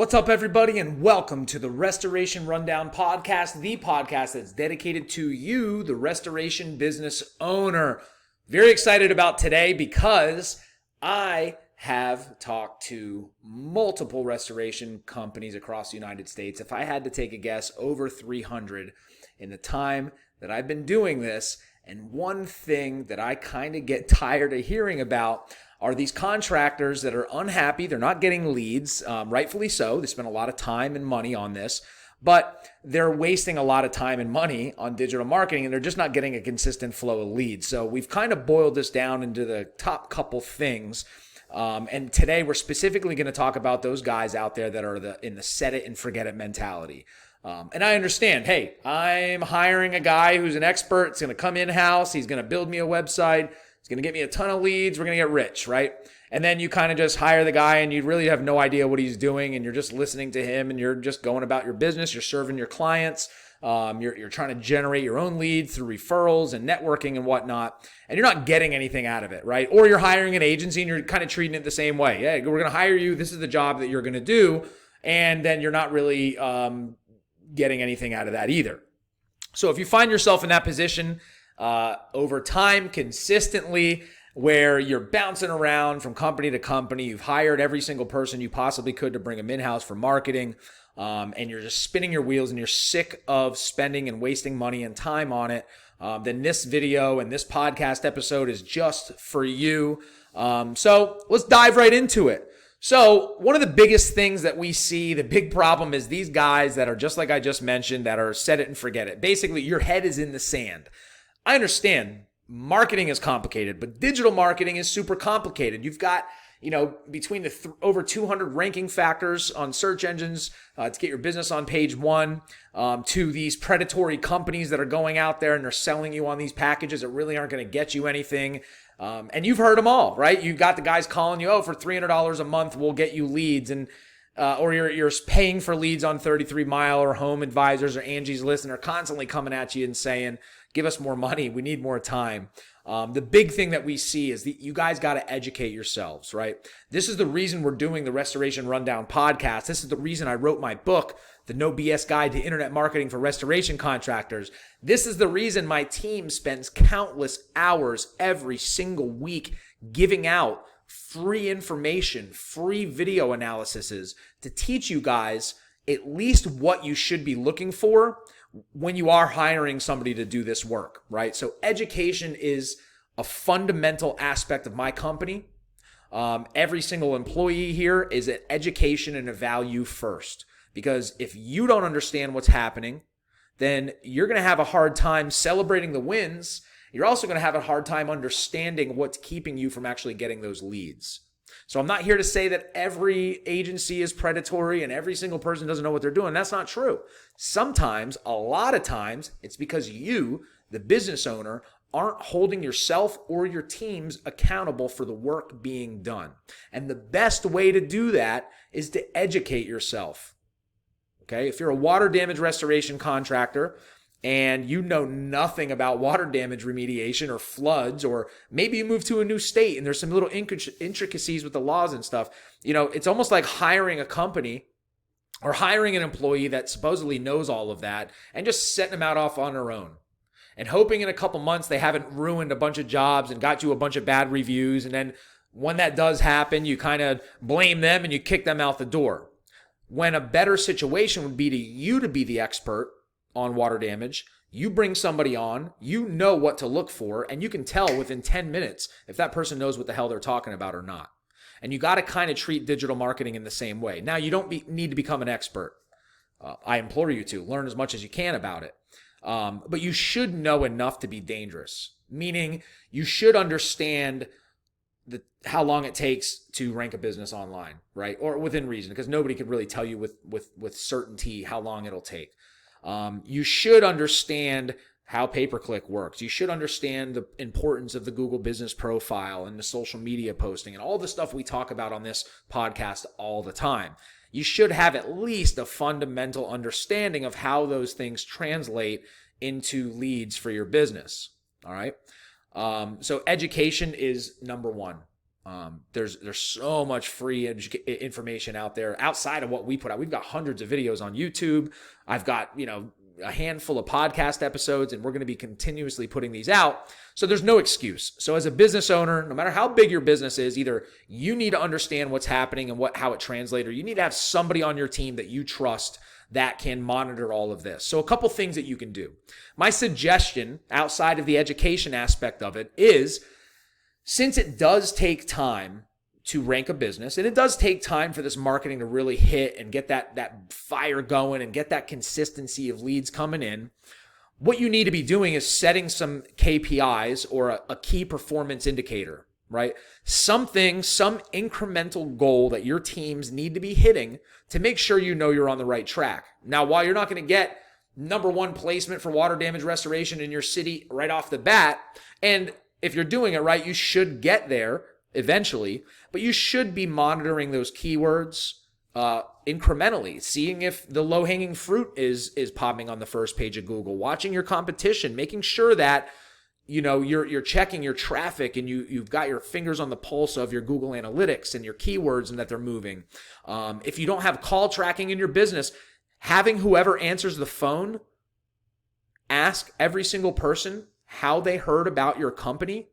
What's up, everybody, and welcome to the Restoration Rundown Podcast, the podcast that's dedicated to you, the restoration business owner. Very excited about today because I have talked to multiple restoration companies across the United States. If I had to take a guess, over 300 in the time that I've been doing this. And one thing that I kind of get tired of hearing about are these contractors that are unhappy. They're not getting leads, rightfully so. They spend a lot of time and money on this, but they're wasting a lot of time and money on digital marketing, and they're just not getting a consistent flow of leads. So we've kind of boiled this down into the top couple things. And today we're specifically going to talk about those guys out there that are in the set it and forget it mentality. And I understand, hey, I'm hiring a guy who's an expert. It's going to come in-house. He's going to build me a website. He's going to get me a ton of leads. We're going to get rich, right? And then you kind of just hire the guy and you really have no idea what he's doing, and you're just listening to him and you're just going about your business. You're serving your clients. You're trying to generate your own leads through referrals and networking and whatnot, and you're not getting anything out of it, right? Or you're hiring an agency and you're kind of treating it the same way. Yeah, we're going to hire you. This is the job that you're going to do. And then you're not really getting anything out of that either. So if you find yourself in that position over time, consistently, where you're bouncing around from company to company, you've hired every single person you possibly could to bring them in-house for marketing, and you're just spinning your wheels and you're sick of spending and wasting money and time on it, then this video and this podcast episode is just for you. So let's dive right into it. So one of the biggest things that we see, the big problem, is these guys that are just like I just mentioned, that are set it and forget it. Basically, your head is in the sand. I understand marketing is complicated, but digital marketing is super complicated. You've got, between the over 200 ranking factors on search engines to get your business on page one, to these predatory companies that are going out there and they're selling you on these packages that really aren't going to get you anything. And you've heard them all, right? You've got the guys calling you, for $300 a month, we'll get you leads. And or you're paying for leads on 33 Mile or Home Advisors or Angie's List, and they're constantly coming at you and saying, give us more money. We need more time. The big thing that we see is that you guys got to educate yourselves, right? This is the reason we're doing the Restoration Rundown podcast. This is the reason I wrote my book, The No BS Guide to Internet Marketing for Restoration Contractors. This is the reason my team spends countless hours every single week giving out free information, free video analyses to teach you guys at least what you should be looking for when you are hiring somebody to do this work, right? So education is a fundamental aspect of my company. Every single employee here is an education and a value first, because if you don't understand what's happening, then you're going to have a hard time celebrating the wins. You're also going to have a hard time understanding what's keeping you from actually getting those leads. So I'm not here to say that every agency is predatory and every single person doesn't know what they're doing. That's not true. Sometimes, a lot of times, it's because you, the business owner, aren't holding yourself or your teams accountable for the work being done. And the best way to do that is to educate yourself. Okay? If you're a water damage restoration contractor and you know nothing about water damage remediation or floods, or maybe you move to a new state and there's some little intricacies with the laws and stuff, it's almost like hiring a company or hiring an employee that supposedly knows all of that and just setting them out off on their own and hoping in a couple months they haven't ruined a bunch of jobs and got you a bunch of bad reviews. And then when that does happen, you kind of blame them and you kick them out the door. When a better situation would be to you to be the expert on water damage. You bring somebody on, you know what to look for, and you can tell within 10 minutes if that person knows what the hell they're talking about or not. And you got to kind of treat digital marketing in the same way. Now, you don't need to become an expert. I implore you to learn as much as you can about it. But you should know enough to be dangerous, meaning you should understand how long it takes to rank a business online, right? Or within reason, because nobody can really tell you with certainty how long it'll take. You should understand how pay-per-click works. You should understand the importance of the Google Business Profile and the social media posting and all the stuff we talk about on this podcast all the time. You should have at least a fundamental understanding of how those things translate into leads for your business. All right. So education is number one. There's so much free information out there outside of what we put out. We've got hundreds of videos on YouTube. I've got, a handful of podcast episodes, and we're going to be continuously putting these out. So there's no excuse. So as a business owner, no matter how big your business is, either you need to understand what's happening and how it translates, or you need to have somebody on your team that you trust that can monitor all of this. So a couple things that you can do. My suggestion outside of the education aspect of it is, since it does take time to rank a business, and it does take time for this marketing to really hit and get that fire going and get that consistency of leads coming in, what you need to be doing is setting some KPIs or a key performance indicator, right? Some incremental goal that your teams need to be hitting to make sure you're on the right track. Now, while you're not going to get number one placement for water damage restoration in your city right off the bat, and if you're doing it right, you should get there eventually, but you should be monitoring those keywords incrementally, seeing if the low-hanging fruit is popping on the first page of Google, watching your competition, making sure that you're checking your traffic and you've got your fingers on the pulse of your Google Analytics and your keywords and that they're moving. If you don't have call tracking in your business, having whoever answers the phone ask every single person how they heard about your company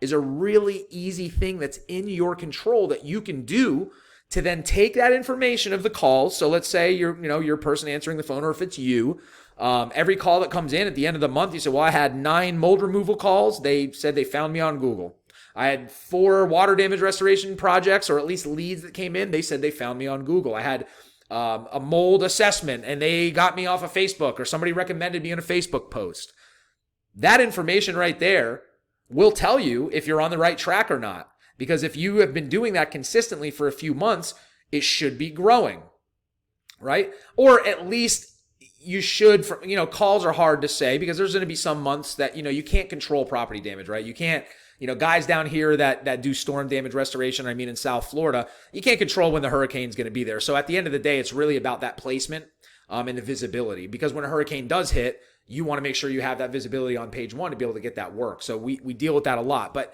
is a really easy thing that's in your control that you can do to then take that information of the calls. So let's say your person answering the phone, or if it's you, every call that comes in at the end of the month, you say, well, I had 9 mold removal calls. They said they found me on Google. I had 4 water damage restoration projects, or at least leads that came in. They said they found me on Google. I had a mold assessment and they got me off of Facebook, or somebody recommended me in a Facebook post. That information right there will tell you if you're on the right track or not. Because if you have been doing that consistently for a few months, it should be growing, right? Or at least you should, calls are hard to say because there's going to be some months that, you can't control property damage, right? You can't, guys down here that do storm damage restoration, in South Florida, you can't control when the hurricane's going to be there. So at the end of the day, it's really about that placement and the visibility, because when a hurricane does hit, you want to make sure you have that visibility on page 1 to be able to get that work. So we deal with that a lot. But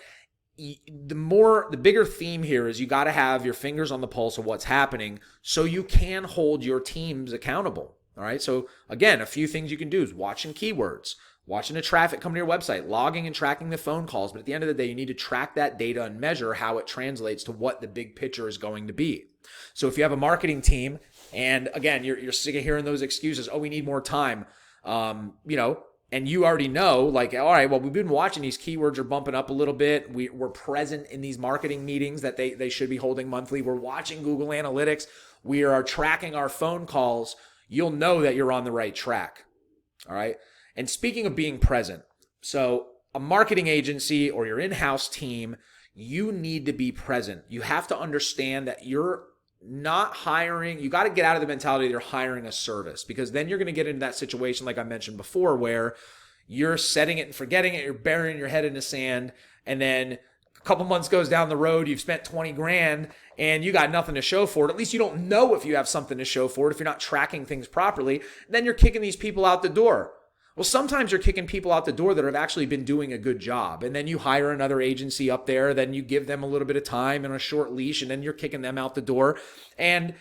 the bigger theme here is you got to have your fingers on the pulse of what's happening so you can hold your teams accountable. All right. So again, a few things you can do is watching keywords, watching the traffic come to your website, logging and tracking the phone calls. But at the end of the day, you need to track that data and measure how it translates to what the big picture is going to be. So if you have a marketing team, and again, you're sick of hearing those excuses, oh, we need more time. And you already know, like, all right, well, we've been watching these keywords are bumping up a little bit. We're present in these marketing meetings that they should be holding monthly. We're watching Google Analytics. We are tracking our phone calls. You'll know that you're on the right track. All right. And speaking of being present, so a marketing agency or your in-house team, you need to be present. You have to understand that you're not hiring. You got to get out of the mentality that you're hiring a service, because then you're going to get into that situation like I mentioned before where you're setting it and forgetting it. You're burying your head in the sand. And then a couple months goes down the road, you've spent 20 grand and you got nothing to show for it. At least you don't know if you have something to show for it if you're not tracking things properly. And then you're kicking these people out the door. Well, sometimes you're kicking people out the door that have actually been doing a good job. And then you hire another agency up there, then you give them a little bit of time and a short leash, and then you're kicking them out the door. And,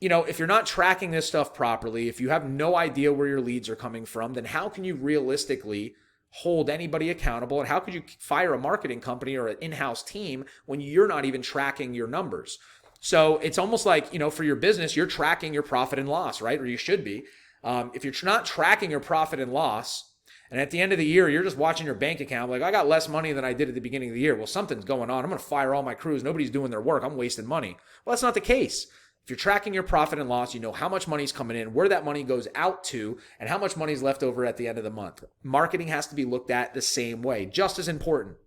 if you're not tracking this stuff properly, if you have no idea where your leads are coming from, then how can you realistically hold anybody accountable? And how could you fire a marketing company or an in-house team when you're not even tracking your numbers? So it's almost like, for your business, you're tracking your profit and loss, right? Or you should be. If you're not tracking your profit and loss, and at the end of the year, you're just watching your bank account, like, I got less money than I did at the beginning of the year. Well, something's going on. I'm going to fire all my crews. Nobody's doing their work. I'm wasting money. Well, that's not the case. If you're tracking your profit and loss, you know how much money's coming in, where that money goes out to, and how much money's left over at the end of the month. Marketing has to be looked at the same way, just as important,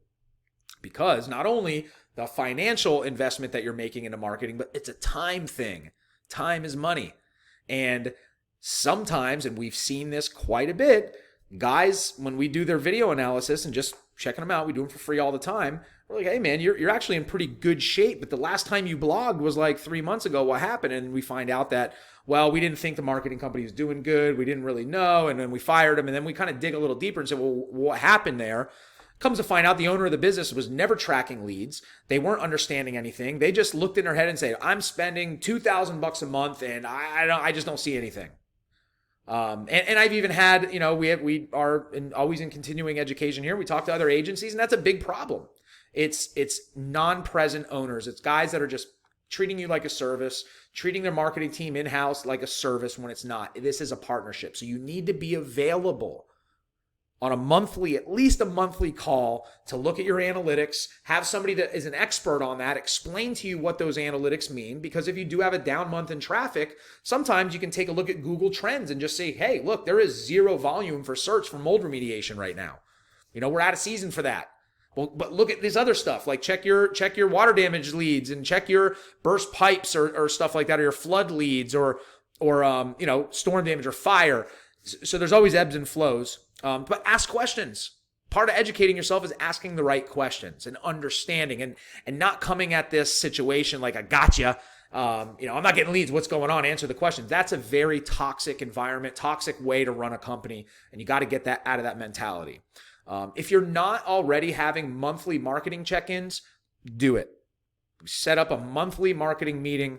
because not only the financial investment that you're making into marketing, but it's a time thing. Time is money. And sometimes, and we've seen this quite a bit, guys, when we do their video analysis and just checking them out, we do them for free all the time. We're like, hey man, you're actually in pretty good shape, but the last time you blogged was like 3 months ago. What happened? And we find out that, well, we didn't think the marketing company was doing good. We didn't really know. And then we fired them. And then we kind of dig a little deeper and say, well, what happened there? Comes to find out, the owner of the business was never tracking leads. They weren't understanding anything. They just looked in their head and said, I'm spending $2,000 a month and I just don't see anything. And I've even had, we are always in continuing education here. We talk to other agencies, and that's a big problem. It's non-present owners. It's guys that are just treating you like a service, treating their marketing team in-house like a service when it's not. This is a partnership. So you need to be available on at least a monthly call to look at your analytics, have somebody that is an expert on that, explain to you what those analytics mean. Because if you do have a down month in traffic, sometimes you can take a look at Google Trends and just say, hey, look, there is zero volume for search for mold remediation right now. We're out of season for that. Well, but look at this other stuff, like check your water damage leads and check your burst pipes or stuff like that, or your flood leads or storm damage or fire. So there's always ebbs and flows. But ask questions. Part of educating yourself is asking the right questions and understanding and not coming at this situation like I gotcha. I'm not getting leads. What's going on? Answer the questions. That's a very toxic environment, toxic way to run a company. And you got to get that out of that mentality. If you're not already having monthly marketing check-ins, do it. Set up a monthly marketing meeting.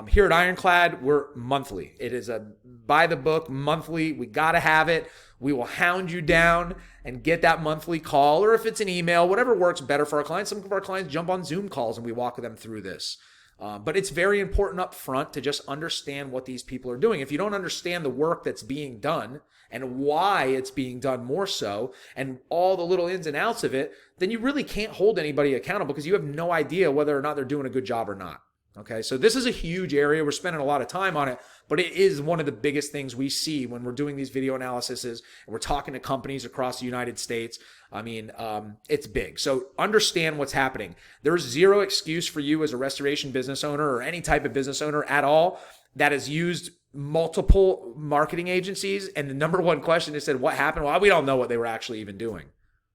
Here at Ironclad, we're monthly. It is a by the book monthly. We got to have it. We will hound you down and get that monthly call, or if it's an email, whatever works better for our clients. Some of our clients jump on Zoom calls and we walk them through this. But it's very important up front to just understand what these people are doing. If you don't understand the work that's being done and why it's being done more so, and all the little ins and outs of it, then you really can't hold anybody accountable because you have no idea whether or not they're doing a good job or not. Okay, so this is a huge area. We're spending a lot of time on it, but it is one of the biggest things we see when we're doing these video analyses and we're talking to companies across the United States. It's big. So understand what's happening. There's zero excuse for you as a restoration business owner or any type of business owner at all that has used multiple marketing agencies. And the number one question is said, what happened? Well, we don't know what they were actually even doing.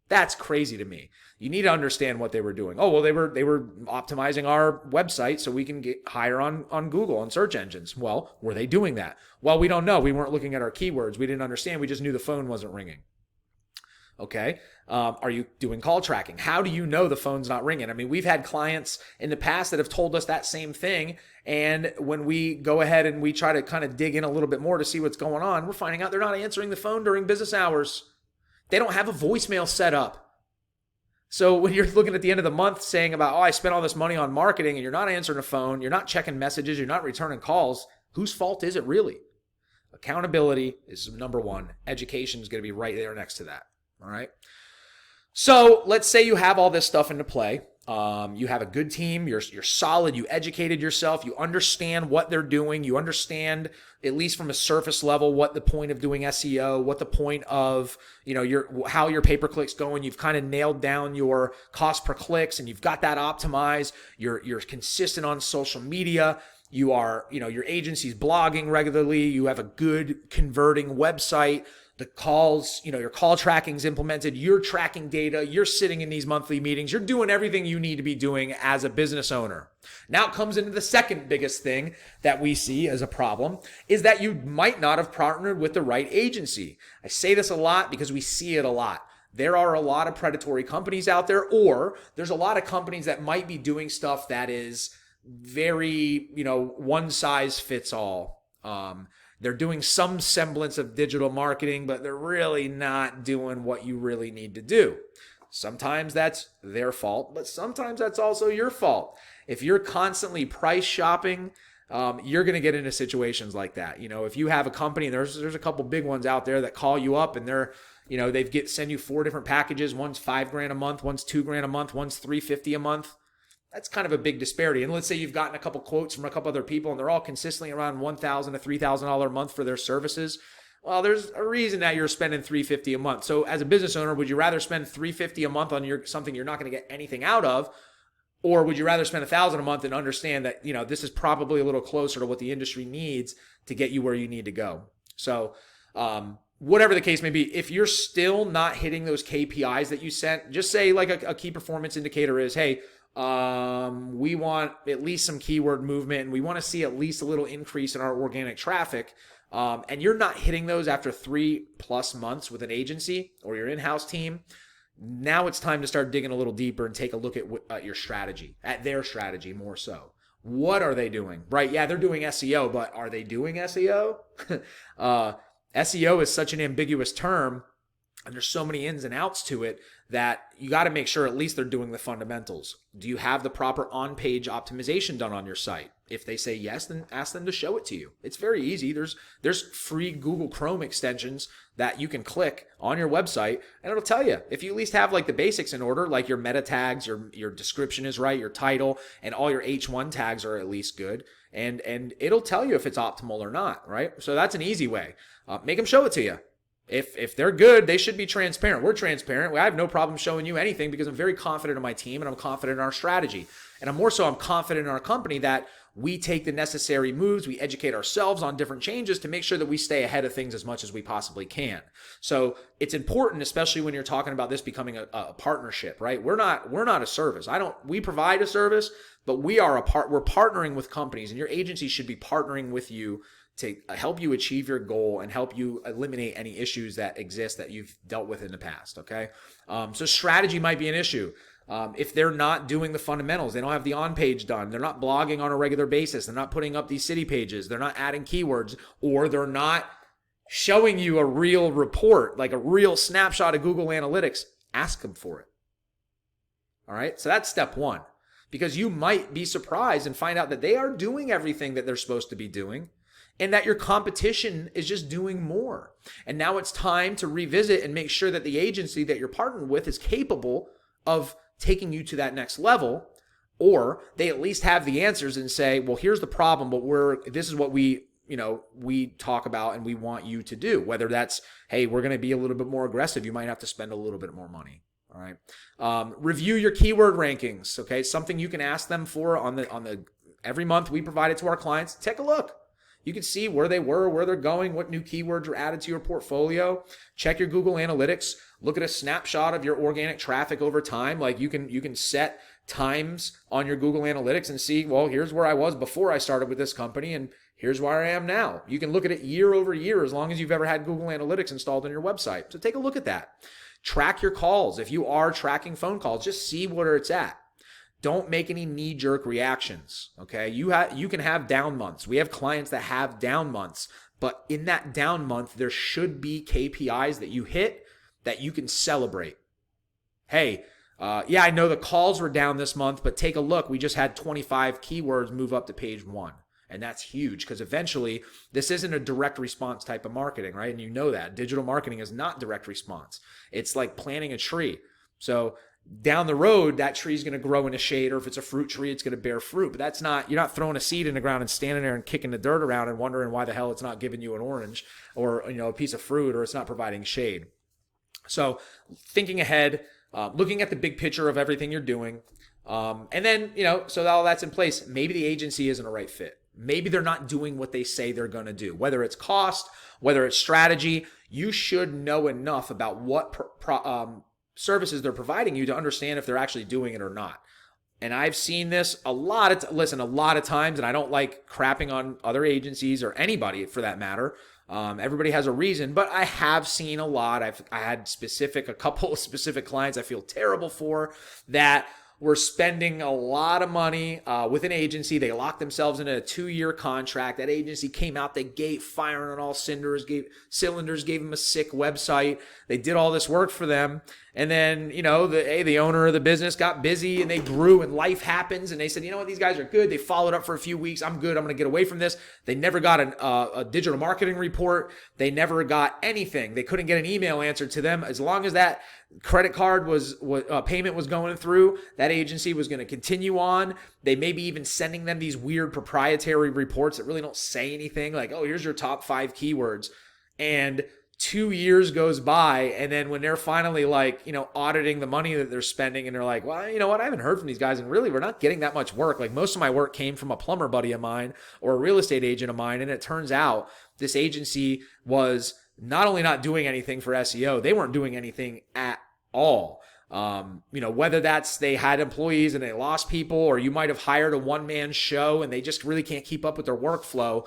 That's crazy to me. You need to understand what they were doing. Oh, well, they were optimizing our website so we can get higher on Google and search engines. Well, were they doing that? Well, we don't know. We weren't looking at our keywords. We didn't understand. We just knew the phone wasn't ringing. Okay. Are you doing call tracking? How do you know the phone's not ringing? We've had clients in the past that have told us that same thing. And when we go ahead and we try to kind of dig in a little bit more to see what's going on, we're finding out they're not answering the phone during business hours. They don't have a voicemail set up. So when you're looking at the end of the month saying about, I spent all this money on marketing and you're not answering the phone, you're not checking messages, you're not returning calls, whose fault is it really? Accountability is number one. Education is going to be right there next to that. All right. So let's say you have all this stuff into play. You have a good team. You're solid. You educated yourself. You understand what they're doing. You understand, at least from a surface level, what the point of doing SEO, what the point of, how your pay-per-clicks going. You've kind of nailed down your cost per clicks and you've got that optimized. You're consistent on social media. You are, your agency's blogging regularly. You have a good converting website. The calls, your call tracking's implemented, you're tracking data, you're sitting in these monthly meetings, you're doing everything you need to be doing as a business owner. Now it comes into the second biggest thing that we see as a problem is that you might not have partnered with the right agency. I say this a lot because we see it a lot. There are a lot of predatory companies out there, or there's a lot of companies that might be doing stuff that is very, one size fits all. They're doing some semblance of digital marketing, but they're really not doing what you really need to do. Sometimes that's their fault, but sometimes that's also your fault. If you're constantly price shopping, you're going to get into situations like that. If you have a company, and there's a couple big ones out there that call you up and they're, send you 4 different packages. One's $5,000 a month, one's $2,000 a month, one's $350 a month. That's kind of a big disparity. And let's say you've gotten a couple quotes from a couple other people and they're all consistently around $1,000 to $3,000 a month for their services. Well, there's a reason that you're spending $350 a month. So as a business owner, would you rather spend $350 a month on something you're not going to get anything out of? Or would you rather spend $1,000 a month and understand that, this is probably a little closer to what the industry needs to get you where you need to go? So, whatever the case may be, if you're still not hitting those KPIs that you set, just say like a key performance indicator is, hey, we want at least some keyword movement and we want to see at least a little increase in our organic traffic. And you're not hitting those after 3+ months with an agency or your in-house team, Now it's time to start digging a little deeper and take a look at your strategy, at their strategy more so. What are they doing? Right? Yeah, they're doing SEO, but are they doing SEO? SEO is such an ambiguous term, and there's so many ins and outs to it that you got to make sure at least they're doing the fundamentals. Do you have the proper on-page optimization done on your site? If they say yes, then ask them to show it to you. It's very easy. There's free Google Chrome extensions that you can click on your website, and it'll tell you. If you at least have like the basics in order, like your meta tags, your description is right, your title, and all your H1 tags are at least good, and it'll tell you if it's optimal or not, right? So that's an easy way. Make them show it to you. If they're good, they should be transparent. We're transparent. I have no problem showing you anything because I'm very confident in my team and I'm confident in our strategy. And I'm confident in our company that we take the necessary moves, we educate ourselves on different changes to make sure that we stay ahead of things as much as we possibly can. So it's important, especially when you're talking about this becoming a partnership, right? We're not a service. We provide a service, but we're partnering with companies, and your agency should be partnering with you to help you achieve your goal and help you eliminate any issues that exist that you've dealt with in the past, okay? So strategy might be an issue. If they're not doing the fundamentals, they don't have the on-page done, they're not blogging on a regular basis, they're not putting up these city pages, they're not adding keywords, or they're not showing you a real report, like a real snapshot of Google Analytics, ask them for it. All right? So that's step one, because you might be surprised and find out that they are doing everything that they're supposed to be doing, and that your competition is just doing more. And now it's time to revisit and make sure that the agency that you're partnered with is capable of taking you to that next level, or they at least have the answers and say, well, here's the problem, but this is what we talk about and we want you to do. Whether that's, hey, we're going to be a little bit more aggressive. You might have to spend a little bit more money. All right. Review your keyword rankings. Okay. Something you can ask them for on the every month we provide it to our clients. Take a look. You can see where they were, where they're going, what new keywords were added to your portfolio. Check your Google Analytics. Look at a snapshot of your organic traffic over time. Like you can set times on your Google Analytics and see, well, here's where I was before I started with this company and here's where I am now. You can look at it year over year as long as you've ever had Google Analytics installed on your website. So take a look at that. Track your calls. If you are tracking phone calls, just see where it's at. Don't make any knee-jerk reactions, okay? You can have down months. We have clients that have down months, but in that down month, there should be KPIs that you hit that you can celebrate. Hey, I know the calls were down this month, but take a look. We just had 25 keywords move up to page 1. And that's huge because eventually this isn't a direct response type of marketing, right? And you know that. Digital marketing is not direct response. It's like planting a tree. So down the road, that tree is going to grow in a shade, or if it's a fruit tree, it's going to bear fruit. But you're not throwing a seed in the ground and standing there and kicking the dirt around and wondering why the hell it's not giving you an orange or a piece of fruit, or it's not providing shade. So thinking ahead, looking at the big picture of everything you're doing. And then, so all that's in place, maybe the agency isn't a right fit. Maybe they're not doing what they say they're going to do, whether it's cost, whether it's strategy. You should know enough about what services they're providing you to understand if they're actually doing it or not. And I've seen this a lot of times, and I don't like crapping on other agencies or anybody for that matter. Everybody has a reason, but I have seen a lot. I had a couple of specific clients I feel terrible for that were spending a lot of money with an agency. They locked themselves in a 2-year contract. That agency came out, they gave firing on all cylinders, gave them a sick website. They did all this work for them. And then, the owner of the business got busy and they grew and life happens. And they said, you know what, these guys are good. They followed up for a few weeks. I'm good. I'm going to get away from this. They never got a digital marketing report. They never got anything. They couldn't get an email answered to them. As long as that credit card payment was going through, that agency was going to continue on. They may be even sending them these weird proprietary reports that really don't say anything, like, oh, here's your top 5 keywords. And 2 years goes by, and then when they're finally auditing the money that they're spending, and they're like, well, you know what, I haven't heard from these guys, and really we're not getting that much work. Like, most of my work came from a plumber buddy of mine or a real estate agent of mine, and it turns out this agency was not only not doing anything for SEO, they weren't doing anything at all. Whether that's they had employees and they lost people, or you might have hired a one-man show and they just really can't keep up with their workflow.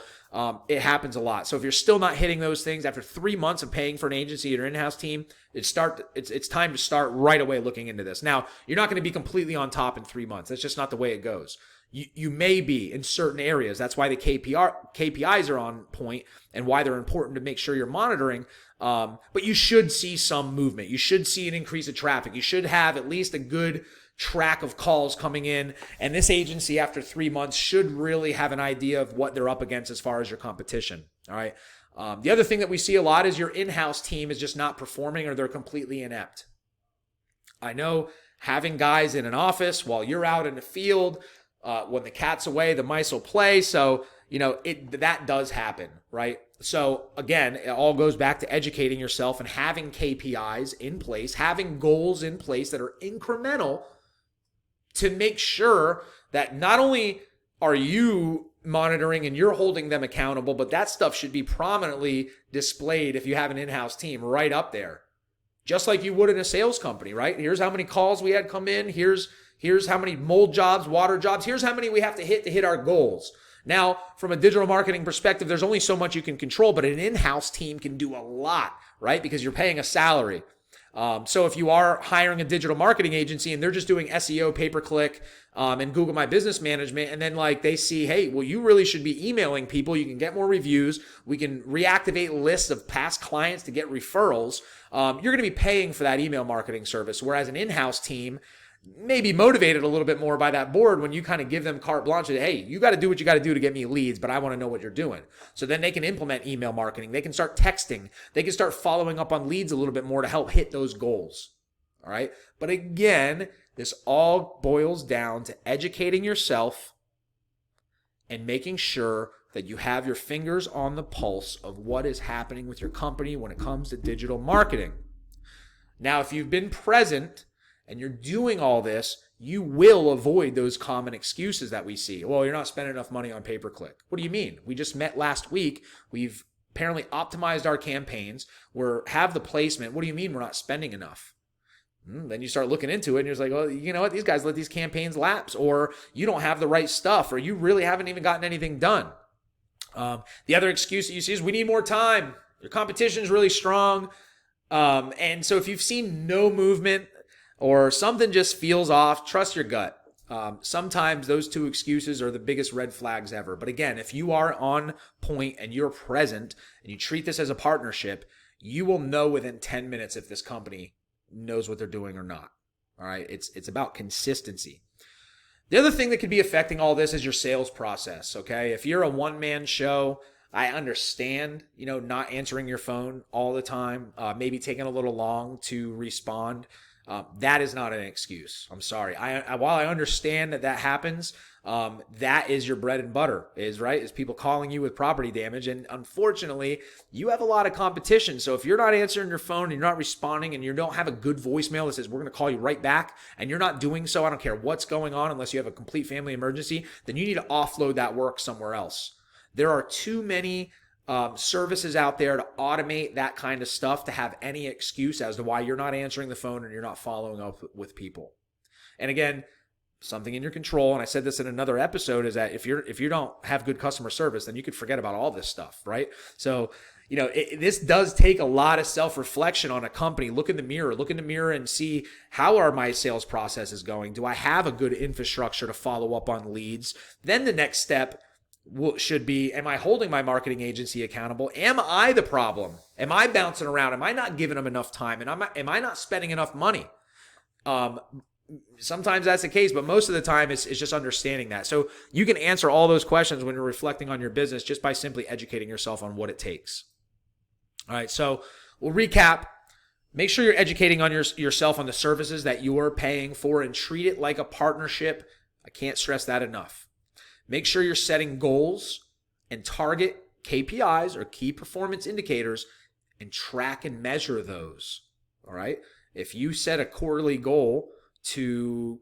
It happens a lot. So if you're still not hitting those things after 3 months of paying for an agency or your in-house team, it's time to start right away looking into this. Now, you're not going to be completely on top in 3 months. That's just not the way it goes. You may be in certain areas. That's why the KPIs are on point and why they're important to make sure you're monitoring. But you should see some movement. You should see an increase of traffic. You should have at least a good track of calls coming in. And this agency, after 3 months, should really have an idea of what they're up against as far as your competition. All right. The other thing that we see a lot is your in-house team is just not performing, or they're completely inept. I know having guys in an office while you're out in the field, when the cat's away, the mice will play. So, that does happen, right? So again, it all goes back to educating yourself and having KPIs in place, having goals in place that are incremental to make sure that not only are you monitoring and you're holding them accountable, but that stuff should be prominently displayed if you have an in-house team right up there. Just like you would in a sales company, right? Here's how many calls we had come in. Here's how many mold jobs, water jobs. Here's how many we have to hit our goals. Now, from a digital marketing perspective, there's only so much you can control, but an in-house team can do a lot, right? Because you're paying a salary. So if you are hiring a digital marketing agency and they're just doing SEO, pay-per-click, and Google My Business Management, and then they see, hey, well, you really should be emailing people. You can get more reviews. We can reactivate lists of past clients to get referrals. You're going to be paying for that email marketing service, whereas an in-house team may be motivated a little bit more by that board when you kind of give them carte blanche. Hey, you got to do what you got to do to get me leads, but I want to know what you're doing. So then they can implement email marketing. They can start texting. They can start following up on leads a little bit more to help hit those goals. All right. But again, this all boils down to educating yourself and making sure that you have your fingers on the pulse of what is happening with your company when it comes to digital marketing. Now, if you've been present and you're doing all this, you will avoid those common excuses that we see. Well, you're not spending enough money on pay-per-click. What do you mean? We just met last week. We've apparently optimized our campaigns. Have the placement. What do you mean we're not spending enough? Then you start looking into it and you're like, well, you know what? These guys let these campaigns lapse, or you don't have the right stuff, or you really haven't even gotten anything done. The other excuse that you see is we need more time. Your competition is really strong. And so if you've seen no movement, or something just feels off, trust your gut. Sometimes those two excuses are the biggest red flags ever. But again, if you are on point and you're present and you treat this as a partnership, you will know within 10 minutes if this company knows what they're doing or not. All right. It's about consistency. The other thing that could be affecting all this is your sales process. Okay. If you're a one-man show, I understand, not answering your phone all the time, maybe taking a little long to respond. That is not an excuse. I'm sorry. While I understand that happens, that is your bread and butter, is people calling you with property damage. And unfortunately, you have a lot of competition. So if you're not answering your phone and you're not responding and you don't have a good voicemail that says, we're going to call you right back, and you're not doing so, I don't care what's going on, unless you have a complete family emergency, then you need to offload that work somewhere else. There are too many services out there to automate that kind of stuff to have any excuse as to why you're not answering the phone and you're not following up with people. And again, something in your control, and I said this in another episode, is that if you don't have good customer service, then you could forget about all this stuff, right? So, this does take a lot of self-reflection on a company. Look in the mirror and see, how are my sales processes going? Do I have a good infrastructure to follow up on leads? Then the next step should be, am I holding my marketing agency accountable? Am I the problem? Am I bouncing around? Am I not giving them enough time? And am I not spending enough money? Sometimes that's the case, but most of the time it's just understanding that. So you can answer all those questions when you're reflecting on your business just by simply educating yourself on what it takes. All right, so we'll recap. Make sure you're educating on yourself on the services that you're paying for, and treat it like a partnership. I can't stress that enough. Make sure you're setting goals and target KPIs, or key performance indicators, and track and measure those. All right. If you set a quarterly goal to,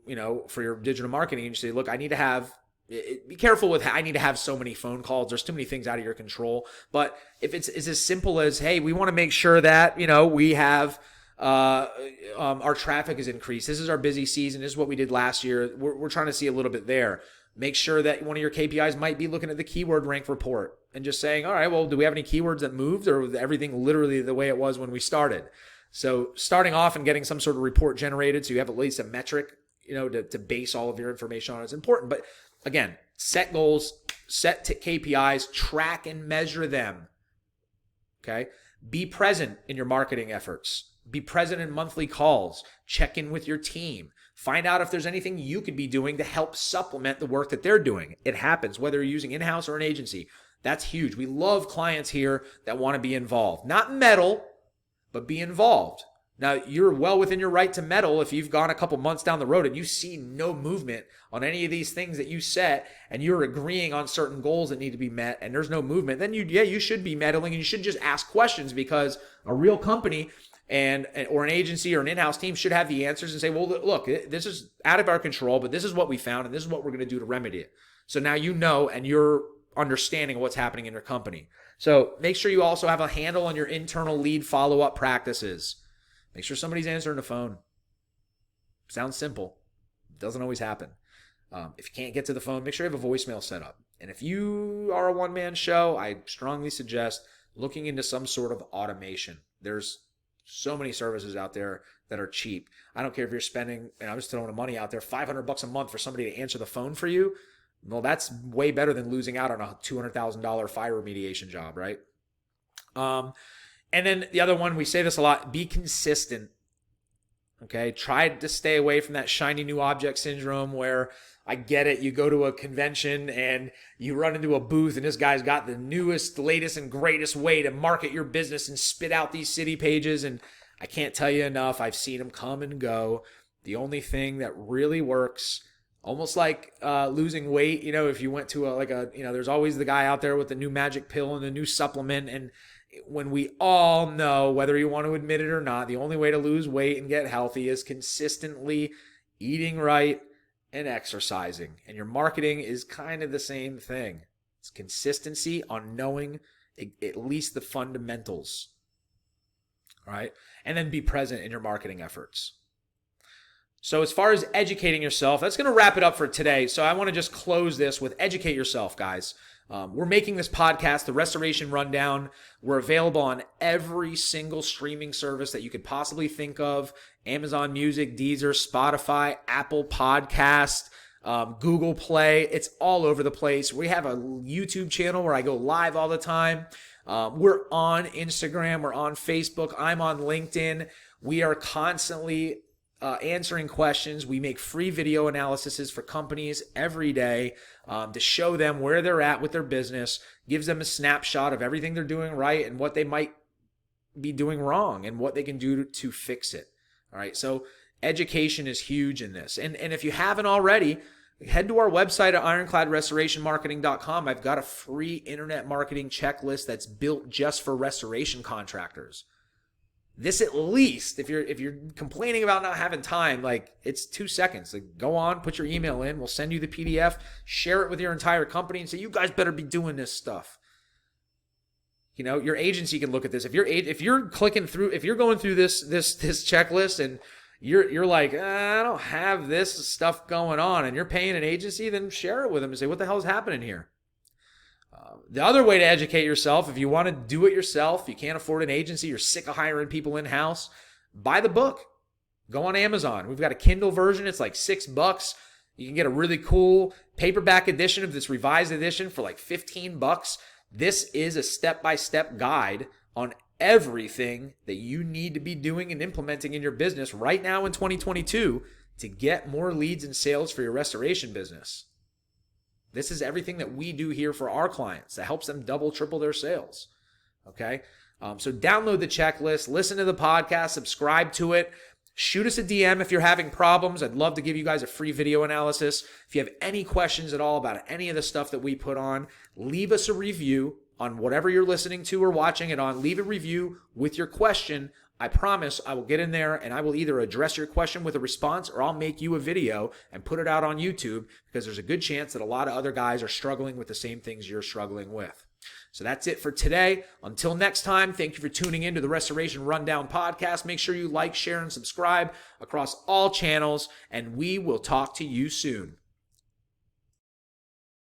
for your digital marketing, and you say, look, I need to have, be careful with, I need to have so many phone calls. There's too many things out of your control. But if it's as simple as, hey, we want to make sure that, we have our traffic has increased. This is our busy season. This is what we did last year. We're trying to see a little bit there. Make sure that one of your KPIs might be looking at the keyword rank report and just saying, all right, well, do we have any keywords that moved, or was everything literally the way it was when we started? So starting off and getting some sort of report generated so you have at least a metric, to base all of your information on is important. But again, set goals, set KPIs, track and measure them. Okay? Be present in your marketing efforts. Be present in monthly calls. Check in with your team. Find out if there's anything you could be doing to help supplement the work that they're doing. It happens, whether you're using in-house or an agency. That's huge. We love clients here that want to be involved. Not meddle, but be involved. Now, you're well within your right to meddle if you've gone a couple months down the road and you see no movement on any of these things that you set, and you're agreeing on certain goals that need to be met, and there's no movement, then you should be meddling, and you should just ask questions, because a real company or an agency or an in-house team should have the answers and say, well, look, this is out of our control, but this is what we found, and this is what we're going to do to remedy it. So now you know, and you're understanding of what's happening in your company. So make sure you also have a handle on your internal lead follow-up practices. Make sure somebody's answering the phone. Sounds simple. Doesn't always happen. If you can't get to the phone, make sure you have a voicemail set up. And if you are a one-man show, I strongly suggest looking into some sort of automation. There's so many services out there that are cheap. I don't care if you're spending, and I'm just throwing the money out there, $500 a month for somebody to answer the phone for you. Well, that's way better than losing out on a $200,000 fire remediation job, right? And then the other one, we say this a lot, be consistent. Okay, try to stay away from that shiny new object syndrome where, I get it, you go to a convention and you run into a booth and this guy's got the newest, latest, and greatest way to market your business and spit out these city pages. And I can't tell you enough. I've seen them come and go. The only thing that really works, almost like losing weight, if you went to there's always the guy out there with the new magic pill and the new supplement. And when we all know, whether you want to admit it or not, the only way to lose weight and get healthy is consistently eating right and exercising. And your marketing is kind of the same thing. It's consistency on knowing at least the fundamentals. All right? And then be present in your marketing efforts. So as far as educating yourself, that's going to wrap it up for today. So I want to just close this with educate yourself, guys. We're making this podcast, The Restoration Rundown. We're available on every single streaming service that you could possibly think of. Amazon Music, Deezer, Spotify, Apple Podcast, Google Play. It's all over the place. We have a YouTube channel where I go live all the time. We're on Instagram. We're on Facebook. I'm on LinkedIn. We are constantly answering questions. We make free video analyses for companies every day to show them where they're at with their business, gives them a snapshot of everything they're doing right and what they might be doing wrong and what they can do to fix it. All right. So education is huge in this. And if you haven't already, head to our website at ironcladrestorationmarketing.com. I've got a free internet marketing checklist that's built just for restoration contractors. This, at least, if you're complaining about not having time, it's 2 seconds. Go on, put your email in. We'll send you the PDF, share it with your entire company, and say, you guys better be doing this stuff. Your agency can look at this. If you're clicking through, if you're going through this checklist and you're like, I don't have this stuff going on, and you're paying an agency, then share it with them and say, what the hell is happening here? The other way to educate yourself, if you want to do it yourself, you can't afford an agency, you're sick of hiring people in-house, buy the book. Go on Amazon. We've got a Kindle version. It's like $6. You can get a really cool paperback edition of this revised edition for like $15. This is a step-by-step guide on everything that you need to be doing and implementing in your business right now in 2022 to get more leads and sales for your restoration business. This is everything that we do here for our clients that helps them double, triple their sales. Okay? So download the checklist, listen to the podcast, subscribe to it. Shoot us a DM if you're having problems. I'd love to give you guys a free video analysis. If you have any questions at all about any of the stuff that we put on, leave us a review on whatever you're listening to or watching it on. Leave a review with your question. I promise I will get in there and I will either address your question with a response or I'll make you a video and put it out on YouTube, because there's a good chance that a lot of other guys are struggling with the same things you're struggling with. So that's it for today. Until next time, thank you for tuning in to the Restoration Rundown podcast. Make sure you like, share, and subscribe across all channels, and we will talk to you soon.